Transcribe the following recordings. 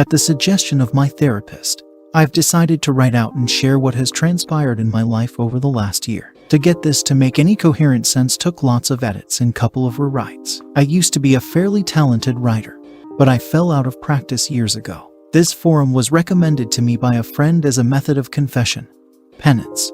At the suggestion of my therapist, I've decided to write out and share what has transpired in my life over the last year. To get this to make any coherent sense took lots of edits and couple of rewrites. I used to be a fairly talented writer, but I fell out of practice years ago. This forum was recommended to me by a friend as a method of confession, penance,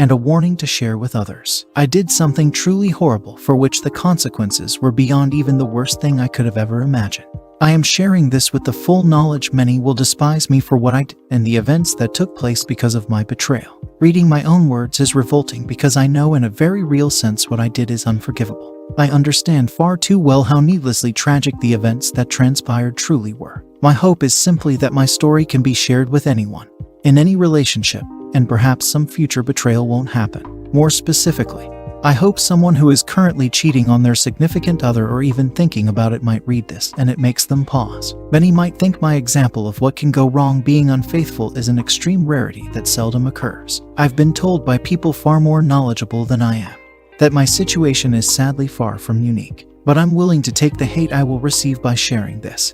and a warning to share with others. I did something truly horrible for which the consequences were beyond even the worst thing I could have ever imagined. I am sharing this with the full knowledge many will despise me for what I did and the events that took place because of my betrayal. Reading my own words is revolting because I know in a very real sense what I did is unforgivable. I understand far too well how needlessly tragic the events that transpired truly were. My hope is simply that my story can be shared with anyone, in any relationship, and perhaps some future betrayal won't happen. More specifically, I hope someone who is currently cheating on their significant other or even thinking about it might read this and it makes them pause. Many might think my example of what can go wrong being unfaithful is an extreme rarity that seldom occurs. I've been told by people far more knowledgeable than I am that my situation is sadly far from unique, but I'm willing to take the hate I will receive by sharing this,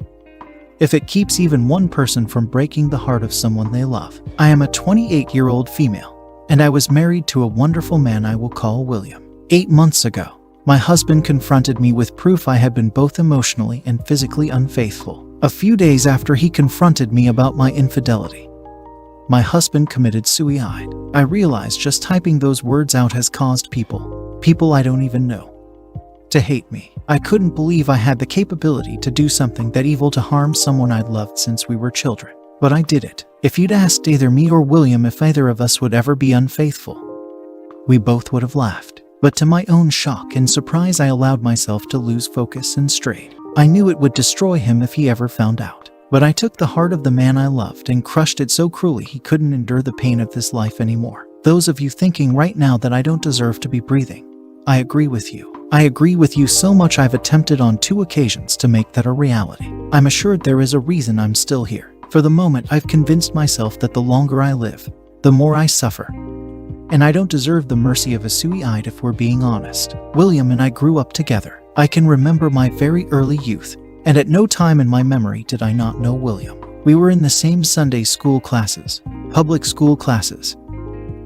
if it keeps even one person from breaking the heart of someone they love. I am a 28-year-old female, and I was married to a wonderful man I will call William. 8 months ago, my husband confronted me with proof I had been both emotionally and physically unfaithful. A few days after he confronted me about my infidelity, my husband committed suicide. I realized just typing those words out has caused people I don't even know, to hate me. I couldn't believe I had the capability to do something that evil to harm someone I'd loved since we were children. But I did it. If you'd asked either me or William if either of us would ever be unfaithful, we both would have laughed. But to my own shock and surprise, I allowed myself to lose focus and strayed. I knew it would destroy him if he ever found out. But I took the heart of the man I loved and crushed it so cruelly he couldn't endure the pain of this life anymore. Those of you thinking right now that I don't deserve to be breathing, I agree with you. I agree with you so much I've attempted on 2 occasions to make that a reality. I'm assured there is a reason I'm still here. For the moment, I've convinced myself that the longer I live, the more I suffer. And I don't deserve the mercy of a suicide if we're being honest. William and I grew up together. I can remember my very early youth, and at no time in my memory did I not know William. We were in the same Sunday school classes, public school classes,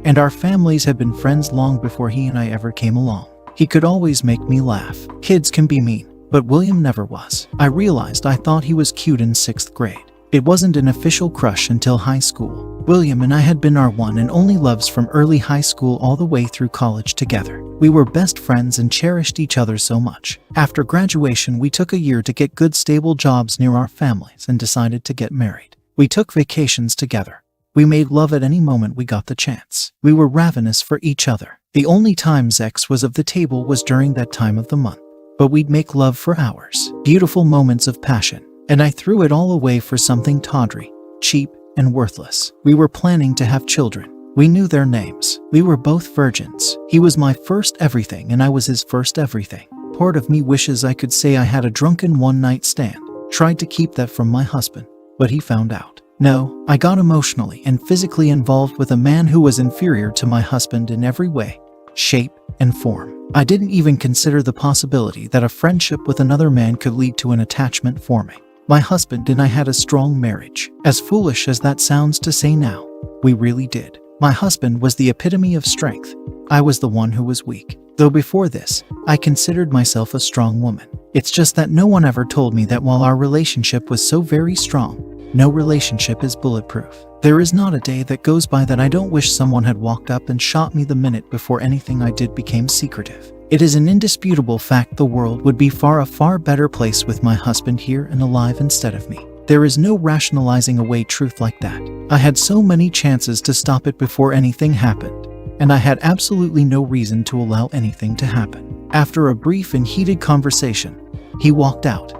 and our families had been friends long before he and I ever came along. He could always make me laugh. Kids can be mean, but William never was. I realized I thought he was cute in 6th grade. It wasn't an official crush until high school. William and I had been our one and only loves from early high school all the way through college together. We were best friends and cherished each other so much. After graduation, we took a year to get good stable jobs near our families and decided to get married. We took vacations together. We made love at any moment we got the chance. We were ravenous for each other. The only time sex was of the table was during that time of the month. But we'd make love for hours. Beautiful moments of passion. And I threw it all away for something tawdry, cheap, and worthless. We were planning to have children. We knew their names. We were both virgins. He was my first everything and I was his first everything. Part of me wishes I could say I had a drunken one-night stand. Tried to keep that from my husband, but he found out. No, I got emotionally and physically involved with a man who was inferior to my husband in every way, shape, and form. I didn't even consider the possibility that a friendship with another man could lead to an attachment forming. My husband and I had a strong marriage. As foolish as that sounds to say now, we really did. My husband was the epitome of strength. I was the one who was weak. Though before this, I considered myself a strong woman. It's just that no one ever told me that while our relationship was so very strong, no relationship is bulletproof. There is not a day that goes by that I don't wish someone had walked up and shot me the minute before anything I did became secretive. It is an indisputable fact the world would be a far better place with my husband here and alive instead of me. There is no rationalizing away truth like that. I had so many chances to stop it before anything happened, and I had absolutely no reason to allow anything to happen. After a brief and heated conversation, he walked out,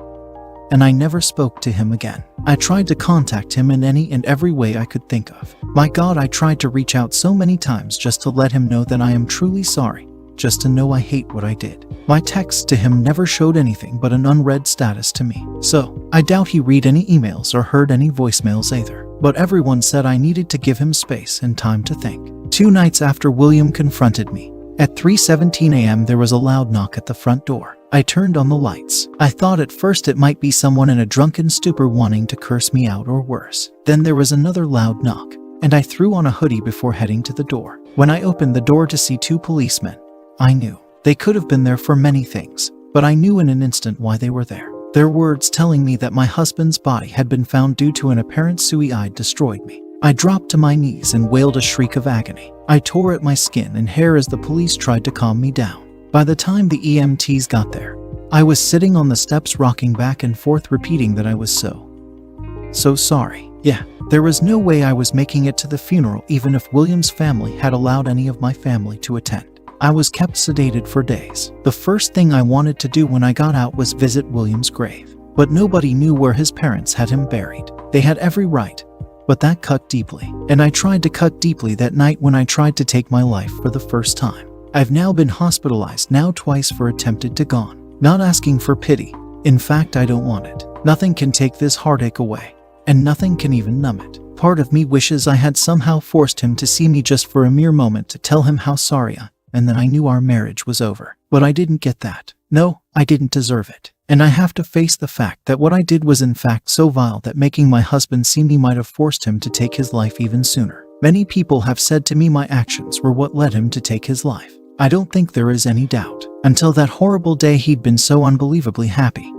and I never spoke to him again. I tried to contact him in any and every way I could think of. My God, I tried to reach out so many times just to let him know that I am truly sorry, just to know I hate what I did. My texts to him never showed anything but an unread status to me. So, I doubt he read any emails or heard any voicemails either. But everyone said I needed to give him space and time to think. 2 nights after William confronted me, at 3:17 a.m. there was a loud knock at the front door. I turned on the lights. I thought at first it might be someone in a drunken stupor wanting to curse me out or worse. Then there was another loud knock, and I threw on a hoodie before heading to the door. When I opened the door to see 2 policemen, I knew. They could have been there for many things, but I knew in an instant why they were there. Their words telling me that my husband's body had been found due to an apparent suicide destroyed me. I dropped to my knees and wailed a shriek of agony. I tore at my skin and hair as the police tried to calm me down. By the time the EMTs got there, I was sitting on the steps rocking back and forth repeating that I was so sorry. Yeah, there was no way I was making it to the funeral even if William's family had allowed any of my family to attend. I was kept sedated for days. The first thing I wanted to do when I got out was visit William's grave. But nobody knew where his parents had him buried. They had every right, but that cut deeply. And I tried to cut deeply that night when I tried to take my life for the first time. I've now been hospitalized twice for attempted to gone. Not asking for pity. In fact, I don't want it. Nothing can take this heartache away, and nothing can even numb it. Part of me wishes I had somehow forced him to see me just for a mere moment to tell him how sorry and that I knew our marriage was over. But I didn't get that. No, I didn't deserve it. And I have to face the fact that what I did was in fact so vile that making my husband see me might have forced him to take his life even sooner. Many people have said to me my actions were what led him to take his life. I don't think there is any doubt. Until that horrible day he'd been so unbelievably happy.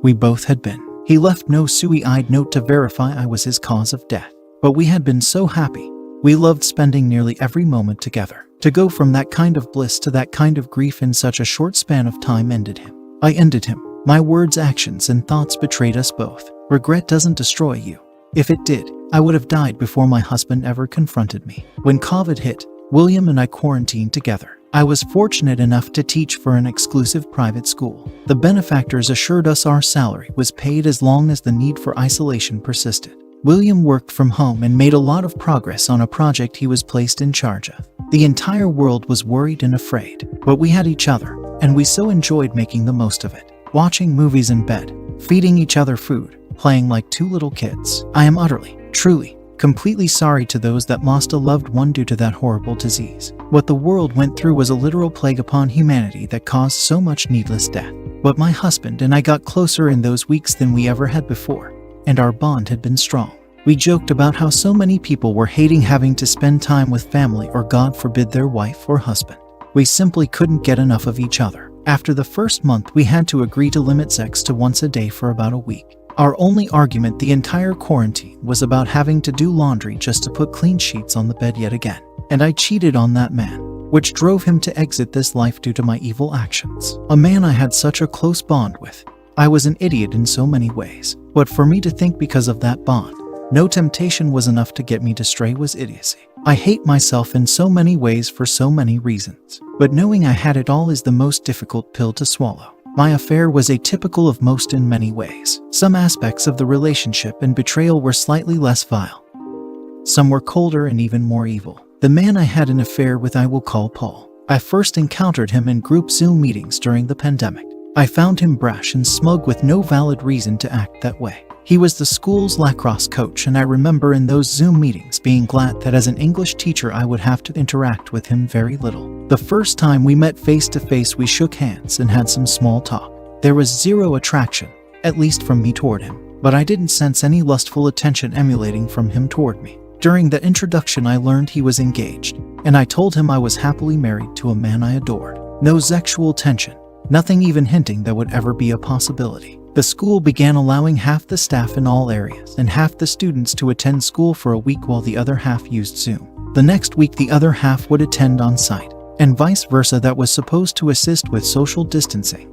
We both had been. He left no suicide note to verify I was his cause of death. But we had been so happy. We loved spending nearly every moment together. To go from that kind of bliss to that kind of grief in such a short span of time ended him. I ended him. My words, actions, and thoughts betrayed us both. Regret doesn't destroy you. If it did, I would have died before my husband ever confronted me. When COVID hit, William and I quarantined together. I was fortunate enough to teach for an exclusive private school. The benefactors assured us our salary was paid as long as the need for isolation persisted. William worked from home and made a lot of progress on a project he was placed in charge of. The entire world was worried and afraid, but we had each other, and we so enjoyed making the most of it. Watching movies in bed, feeding each other food, playing like 2 little kids. I am utterly, truly, completely sorry to those that lost a loved one due to that horrible disease. What the world went through was a literal plague upon humanity that caused so much needless death. But my husband and I got closer in those weeks than we ever had before, and our bond had been strong. We joked about how so many people were hating having to spend time with family or, God forbid, their wife or husband. We simply couldn't get enough of each other. After the first month, we had to agree to limit sex to once a day for about a week. Our only argument the entire quarantine was about having to do laundry just to put clean sheets on the bed yet again. And I cheated on that man, which drove him to exit this life due to my evil actions. A man I had such a close bond with. I was an idiot in so many ways, but for me to think because of that bond, no temptation was enough to get me to stray was idiocy. I hate myself in so many ways for so many reasons, but knowing I had it all is the most difficult pill to swallow. My affair was atypical of most in many ways. Some aspects of the relationship and betrayal were slightly less vile. Some were colder and even more evil. The man I had an affair with I will call Paul. I first encountered him in group Zoom meetings during the pandemic. I found him brash and smug with no valid reason to act that way. He was the school's lacrosse coach, and I remember in those Zoom meetings being glad that as an English teacher I would have to interact with him very little. The first time we met face to face, we shook hands and had some small talk. There was zero attraction, at least from me toward him, but I didn't sense any lustful attention emulating from him toward me. During that introduction I learned he was engaged, and I told him I was happily married to a man I adored. No sexual tension, nothing even hinting that would ever be a possibility. The school began allowing half the staff in all areas and half the students to attend school for a week while the other half used Zoom. The next week the other half would attend on site, and vice versa. That was supposed to assist with social distancing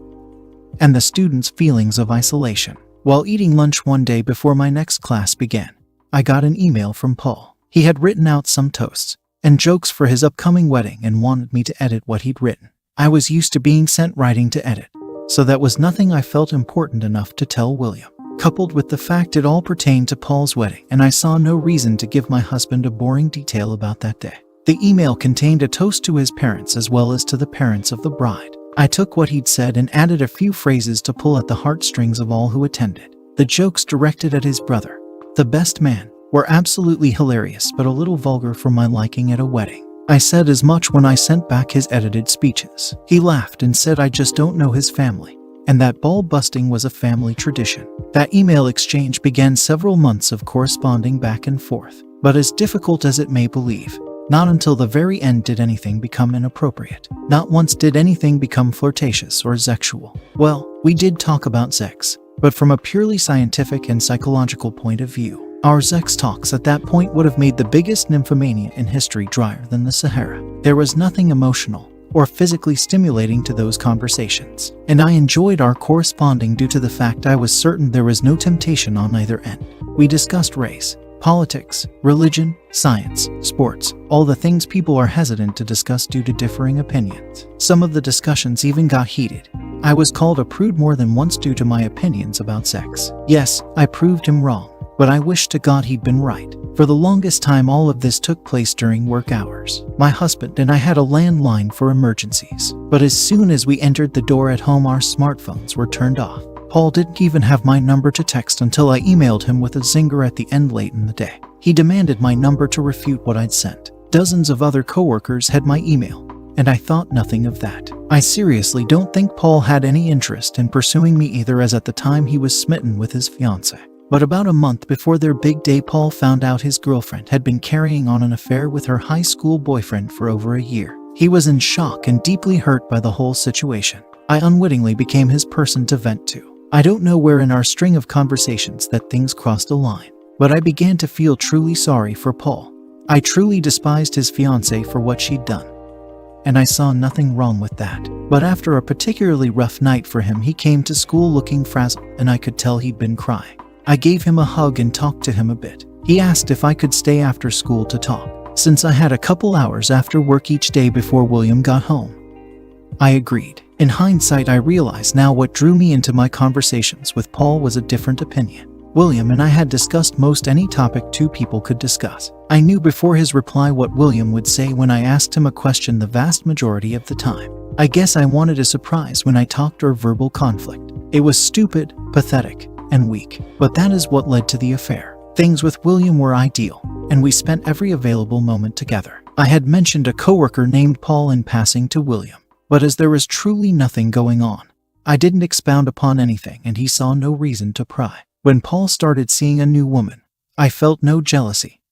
and the students' feelings of isolation. While eating lunch one day before my next class began, I got an email from Paul. He had written out some toasts and jokes for his upcoming wedding and wanted me to edit what he'd written. I was used to being sent writing to edit, so that was nothing I felt important enough to tell William. Coupled with the fact it all pertained to Paul's wedding, and I saw no reason to give my husband a boring detail about that day. The email contained a toast to his parents as well as to the parents of the bride. I took what he'd said and added a few phrases to pull at the heartstrings of all who attended. The jokes directed at his brother, the best man, were absolutely hilarious but a little vulgar for my liking at a wedding. I said as much when I sent back his edited speeches. He laughed and said I just don't know his family, and that ball busting was a family tradition. That email exchange began several months of corresponding back and forth, but as difficult as it may believe, not until the very end did anything become inappropriate. Not once did anything become flirtatious or sexual. Well, we did talk about sex, but from a purely scientific and psychological point of view. Our sex talks at that point would have made the biggest nymphomania in history drier than the Sahara. There was nothing emotional or physically stimulating to those conversations, and I enjoyed our corresponding due to the fact I was certain there was no temptation on either end. We discussed race, politics, religion, science, sports, all the things people are hesitant to discuss due to differing opinions. Some of the discussions even got heated. I was called a prude more than once due to my opinions about sex. Yes, I proved him wrong, but I wish to God he'd been right. For the longest time, all of this took place during work hours. My husband and I had a landline for emergencies, but as soon as we entered the door at home, our smartphones were turned off. Paul didn't even have my number to text until I emailed him with a zinger at the end late in the day. He demanded my number to refute what I'd sent. Dozens of other coworkers had my email, and I thought nothing of that. I seriously don't think Paul had any interest in pursuing me either, as at the time he was smitten with his fiancée. But about a month before their big day, Paul found out his girlfriend had been carrying on an affair with her high school boyfriend for over a year. He was in shock and deeply hurt by the whole situation. I unwittingly became his person to vent to. I don't know where in our string of conversations that things crossed a line, but I began to feel truly sorry for Paul. I truly despised his fiancée for what she'd done, and I saw nothing wrong with that. But after a particularly rough night for him, he came to school looking frazzled, and I could tell he'd been crying. I gave him a hug and talked to him a bit. He asked if I could stay after school to talk, since I had a couple hours after work each day before William got home. I agreed. In hindsight, I realize now what drew me into my conversations with Paul was a different opinion. William and I had discussed most any topic two people could discuss. I knew before his reply what William would say when I asked him a question the vast majority of the time. I guess I wanted a surprise when I talked or verbal conflict. It was stupid, pathetic, and weak, but that is what led to the affair. Things with William were ideal, and we spent every available moment together. I had mentioned a coworker named Paul in passing to William, but as there was truly nothing going on, I didn't expound upon anything, and he saw no reason to pry. When Paul started seeing a new woman, I felt no jealousy,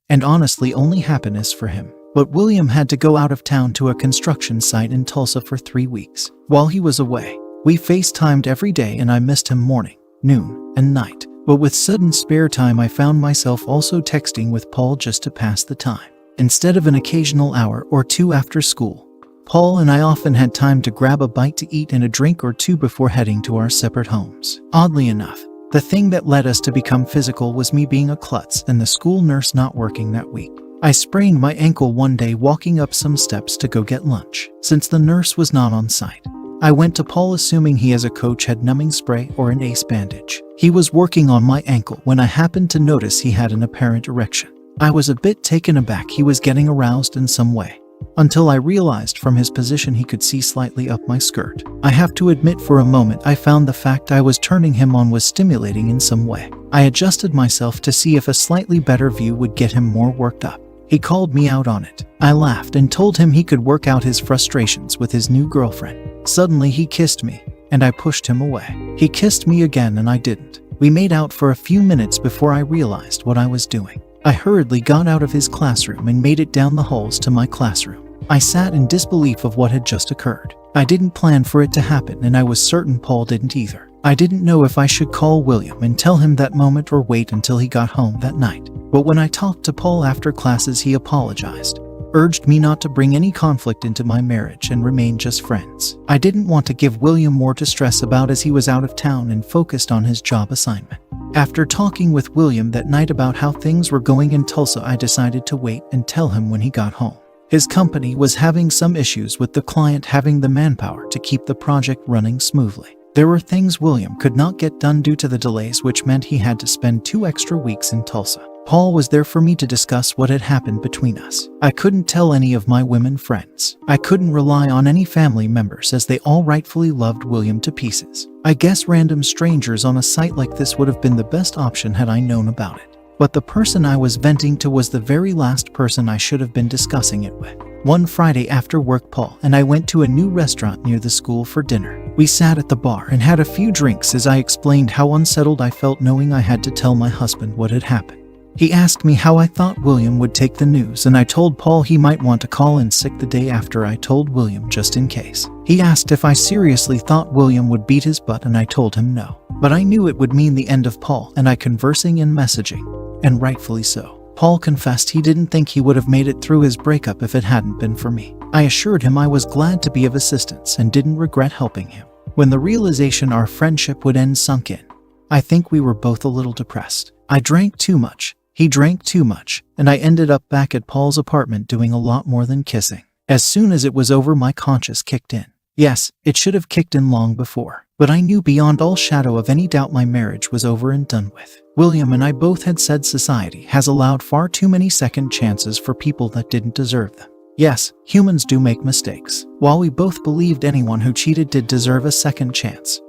and honestly only happiness for him. But William had to go out of town to a construction site in Tulsa for 3 weeks. While he was away, we FaceTimed every day, and I missed him morning, noon, and night. But with sudden spare time, I found myself also texting with Paul just to pass the time. Instead of an occasional hour or two after school, Paul and I often had time to grab a bite to eat and a drink or two before heading to our separate homes. Oddly enough, the thing that led us to become physical was me being a klutz and the school nurse not working that week. I sprained my ankle one day walking up some steps to go get lunch. Since the nurse was not on site, I went to Paul assuming he as a coach had numbing spray or an ace bandage. He was working on my ankle when I happened to notice he had an apparent erection. I was a bit taken aback he was getting aroused in some way, until I realized from his position he could see slightly up my skirt. I have to admit, for a moment I found the fact I was turning him on was stimulating in some way. I adjusted myself to see if a slightly better view would get him more worked up. He called me out on it. I laughed and told him he could work out his frustrations with his new girlfriend. Suddenly he kissed me, and I pushed him away. He kissed me again and I didn't. We made out for a few minutes before I realized what I was doing. I hurriedly got out of his classroom and made it down the halls to my classroom. I sat in disbelief of what had just occurred. I didn't plan for it to happen, and I was certain Paul didn't either. I didn't know if I should call William and tell him that moment or wait until he got home that night. But when I talked to Paul after classes, he apologized, urged me not to bring any conflict into my marriage and remain just friends. I didn't want to give William more to stress about as he was out of town and focused on his job assignment. After talking with William that night about how things were going in Tulsa, I decided to wait and tell him when he got home. His company was having some issues with the client having the manpower to keep the project running smoothly. There were things William could not get done due to the delays, which meant he had to spend 2 extra weeks in Tulsa. Paul was there for me to discuss what had happened between us. I couldn't tell any of my women friends. I couldn't rely on any family members, as they all rightfully loved William to pieces. I guess random strangers on a site like this would have been the best option had I known about it. but the person I was venting to was the very last person I should have been discussing it with. One Friday after work, Paul and I went to a new restaurant near the school for dinner. We sat at the bar and had a few drinks as I explained how unsettled I felt knowing I had to tell my husband what had happened. He asked me how I thought William would take the news, and I told Paul he might want to call in sick the day after. I told William just in case. He asked if I seriously thought William would beat his butt, and I told him no. But I knew it would mean the end of Paul and I conversing and messaging, and rightfully so. Paul confessed he didn't think he would have made it through his breakup if it hadn't been for me. I assured him I was glad to be of assistance and didn't regret helping him. When the realization our friendship would end sunk in, I think we were both a little depressed. I drank too much, he drank too much, and I ended up back at Paul's apartment doing a lot more than kissing. As soon as it was over, my conscience kicked in. Yes, it should have kicked in long before, but I knew beyond all shadow of any doubt my marriage was over and done with. William and I both had said society has allowed far too many second chances for people that didn't deserve them. Yes, humans do make mistakes. While we both believed anyone who cheated did deserve a second chance,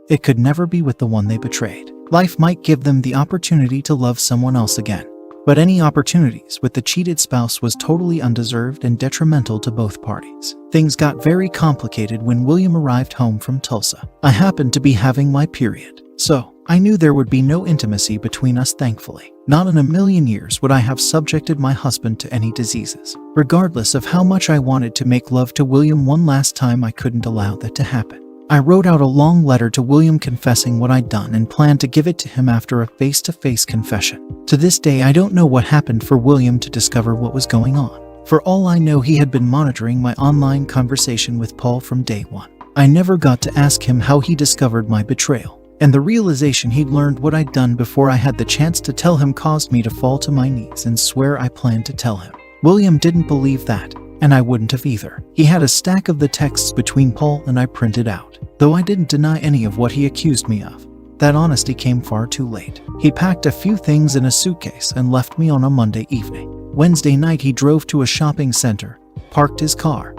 it could never be with the one they betrayed. Life might give them the opportunity to love someone else again, but any opportunities with the cheated spouse was totally undeserved and detrimental to both parties. Things got very complicated when William arrived home from Tulsa. I happened to be having my period, so I knew there would be no intimacy between us, thankfully. Not in a million years would I have subjected my husband to any diseases. Regardless of how much I wanted to make love to William one last time, I couldn't allow that to happen. I wrote out a long letter to William confessing what I'd done and planned to give it to him after a face-to-face confession. To this day, I don't know what happened for William to discover what was going on. For all I know, he had been monitoring my online conversation with Paul from day one. I never got to ask him how he discovered my betrayal, and the realization he'd learned what I'd done before I had the chance to tell him caused me to fall to my knees and swear I planned to tell him. William didn't believe that, and I wouldn't have either. He had a stack of the texts between Paul and I printed out, though I didn't deny any of what he accused me of. That honesty came far too late. He packed a few things in a suitcase and left me on a Monday evening. Wednesday night, he drove to a shopping center, parked his car,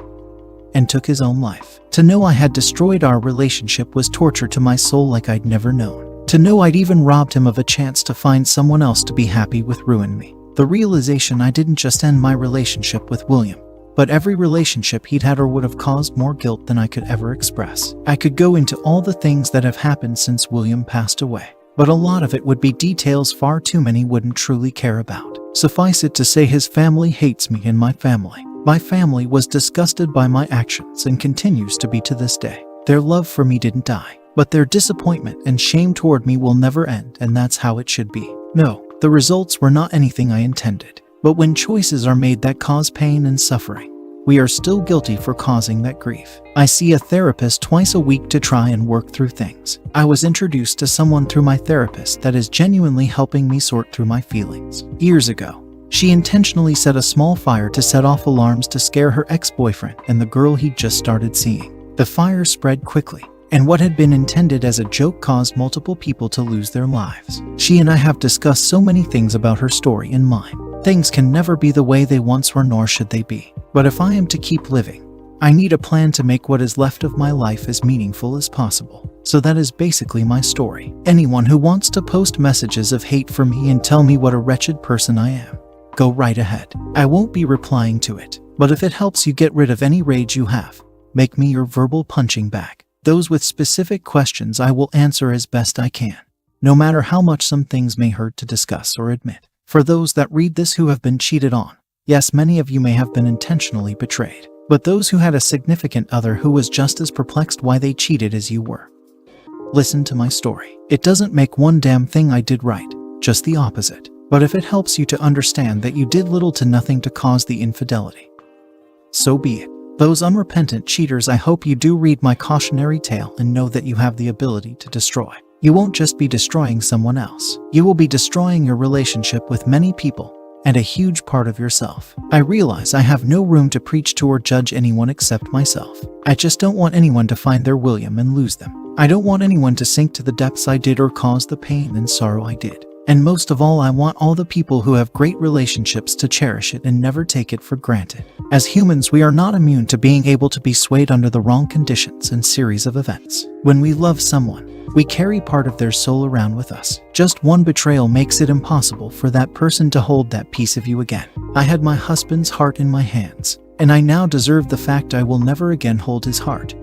and took his own life. To know I had destroyed our relationship was torture to my soul like I'd never known. To know I'd even robbed him of a chance to find someone else to be happy with ruined me. The realization I didn't just end my relationship with William, but every relationship he'd had or would have caused more guilt than I could ever express. I could go into all the things that have happened since William passed away, but a lot of it would be details far too many wouldn't truly care about. Suffice it to say, his family hates me and my family. My family was disgusted by my actions and continues to be to this day. Their love for me didn't die, but their disappointment and shame toward me will never end, and that's how it should be. No, the results were not anything I intended. But when choices are made that cause pain and suffering, we are still guilty for causing that grief. I see a therapist twice a week to try and work through things. I was introduced to someone through my therapist that is genuinely helping me sort through my feelings. Years ago, she intentionally set a small fire to set off alarms to scare her ex-boyfriend and the girl he'd just started seeing. The fire spread quickly, and what had been intended as a joke caused multiple people to lose their lives. She and I have discussed so many things about her story and mine. Things can never be the way they once were, nor should they be. But if I am to keep living, I need a plan to make what is left of my life as meaningful as possible. So that is basically my story. Anyone who wants to post messages of hate for me and tell me what a wretched person I am, go right ahead. I won't be replying to it. But if it helps you get rid of any rage you have, make me your verbal punching bag. Those with specific questions I will answer as best I can, no matter how much some things may hurt to discuss or admit. For those that read this who have been cheated on, yes, many of you may have been intentionally betrayed, but those who had a significant other who was just as perplexed why they cheated as you were, listen to my story. It doesn't make one damn thing I did right, just the opposite. But if it helps you to understand that you did little to nothing to cause the infidelity, so be it. Those unrepentant cheaters, I hope you do read my cautionary tale and know that you have the ability to destroy. You won't just be destroying someone else. You will be destroying your relationship with many people and a huge part of yourself. I realize I have no room to preach to or judge anyone except myself. I just don't want anyone to find their William and lose them. I don't want anyone to sink to the depths I did or cause the pain and sorrow I did. And most of all, I want all the people who have great relationships to cherish it and never take it for granted. As humans, we are not immune to being able to be swayed under the wrong conditions and series of events. When we love someone, We carry part of their soul around with us. Just one betrayal makes it impossible for that person to hold that piece of you again. I had my husband's heart in my hands, and I now deserve the fact I will never again hold his heart.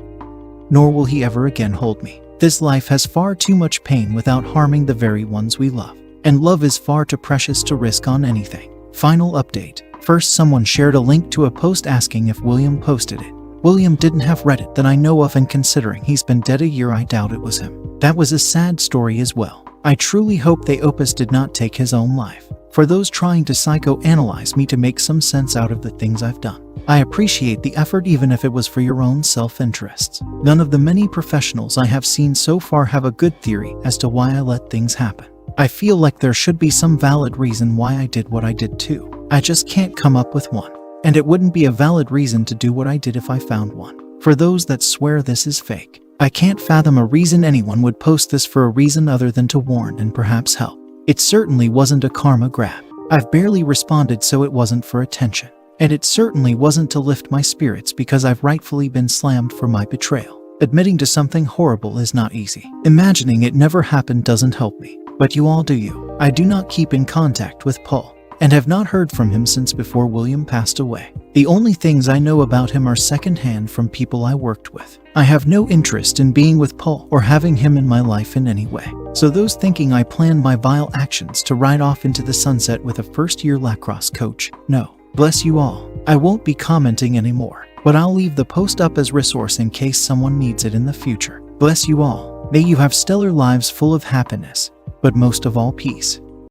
Nor will he ever again hold me. This life has far too much pain without harming the very ones we love. And love is far too precious to risk on anything. Final update. First, someone shared a link to a post asking if William posted it. William didn't have read it that I know of, and considering he's been dead a year, I doubt it was him. That was a sad story as well. I truly hope the opus did not take his own life. For those trying to psychoanalyze me to make some sense out of the things I've done, I appreciate the effort, even if it was for your own self-interests. None of the many professionals I have seen so far have a good theory as to why I let things happen. I feel like there should be some valid reason why I did what I did too. I just can't come up with one. And it wouldn't be a valid reason to do what I did if I found one. For those that swear this is fake, I can't fathom a reason anyone would post this for a reason other than to warn and perhaps help. It certainly wasn't a karma grab. I've barely responded, so it wasn't for attention. And it certainly wasn't to lift my spirits, because I've rightfully been slammed for my betrayal. Admitting to something horrible is not easy. Imagining it never happened doesn't help me. But you all do you. I do not keep in contact with Paul, and have not heard from him since before William passed away. The only things I know about him are secondhand from people I worked with. I have no interest in being with Paul or having him in my life in any way. So those thinking I planned my vile actions to ride off into the sunset with a first-year lacrosse coach, no. Bless you all. I won't be commenting anymore, but I'll leave the post up as resource in case someone needs it in the future. Bless you all. May you have stellar lives full of happiness, but most of all, peace.